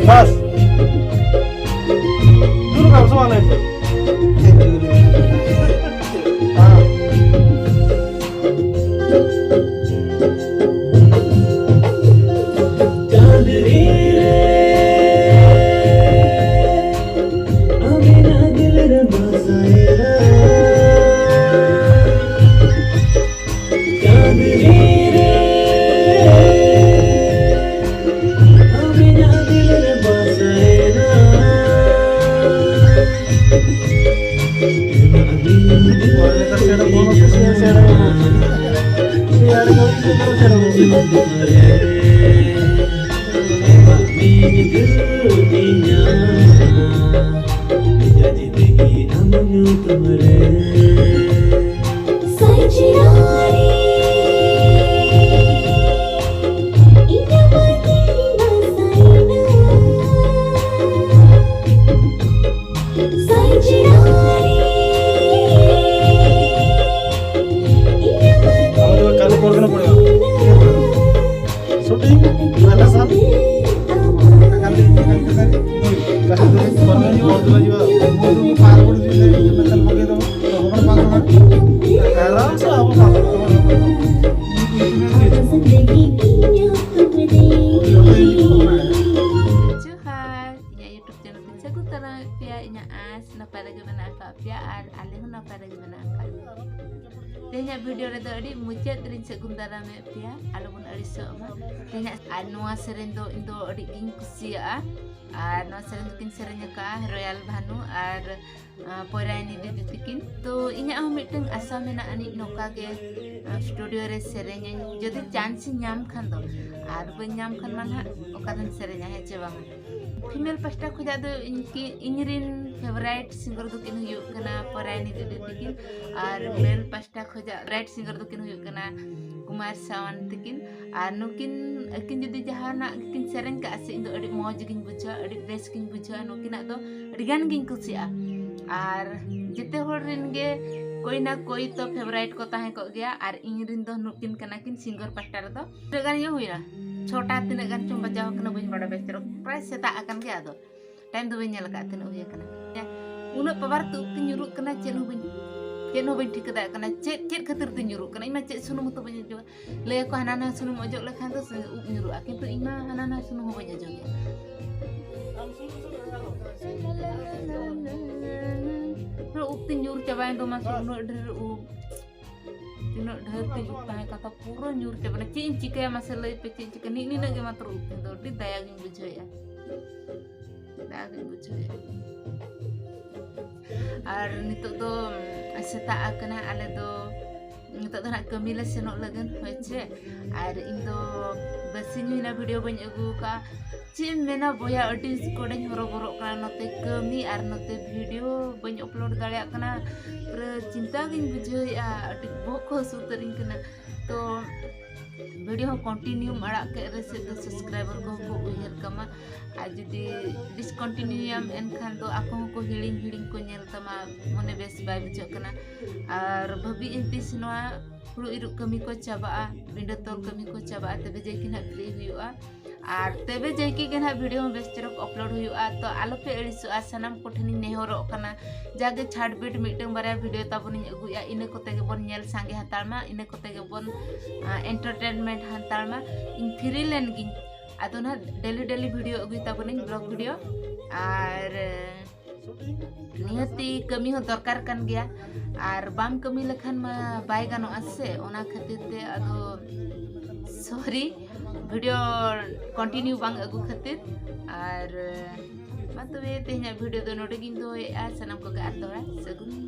Mas, dulu kamu semua itu. Tanya video redo adi mucet rin segundara me pia alun adi sama tanya anua serendo indo adi ging kusia no serendo kin serenya ka Royal Bhanu ar poraini de tikin to inya ah miteng asa mena ani noka ge studio re serenya jodi chance nyam khan do ar ba nyam khan man ha okaran serenya he che bang female pasta khuja do inrin favorite singer do kin huyuk kana poraini de tikin ar male pasta khuja right singer do kin huyuk kana Kumar Sawan tikin ar nukin akin jodi jahana kin sereng ka ase indo adi moj gin buja adi best gin buja nukin do adi gan gin kusia ar jete hor rin ge koi na koi to favorite ko tahe ko gya ar inrin do nukin kana kin singer pasta do tegan ye huina छोटा tina gan cum bajaw kana buin bada bestero pray seta akan ke ado time do nyal ka tina uya kana ya uno pabar tu nyuruk kana chen buin ठीक da kana chet khatir tu nyuruk kana ima chet sunum to banyak jo le ko hanana sunum ojok le khan to up nyuruk akin tu ima hanana sunum banyak jo ro up tu nyur cobain do masuk no der up tino dhar te upahe kata pura nyur te bana cin cikaya masalah pe cin cika ni lagi matru to di dayagin bujo ya ar nitok do seta akana ale do nitok do nak kami la senok lagan hoche ar indo basinyu na video ban agu ka cin mena boya artist kodeng horo-horo kana note kami ar note video ban upload dare kana pra cinta gin bujo ya adik boko suterin kana to video continue marak ke rese do subscriber ko uher kama ajudi discontinue yam en khan do ako ko hiling ko nyel tama mone bes bai bujo kana ar bhabi inti sinwa hulu iruk kami ko chaba binda tol kami ko chaba tebe jekin ha free huyua ar tebe jeki gena video bes terok upload huyua to alope erisu asanam kothini nehoro kana jage chhat bit miteng bare video tabuni agu ya ine kote ge bon nyel sange hatalma ine kote ge bon entertainment hantalma in free len gin adona daily video agu tabuni vlog video ar nihati kami ho dorkar kan gya ar bam kami lekhan ma bai gano ase ona khatir te ado sorry video continue bang agu khatir ar मा तबे तेहना video दो नोटे गिन दोएआ, सनम को गा दोड़ा सगुन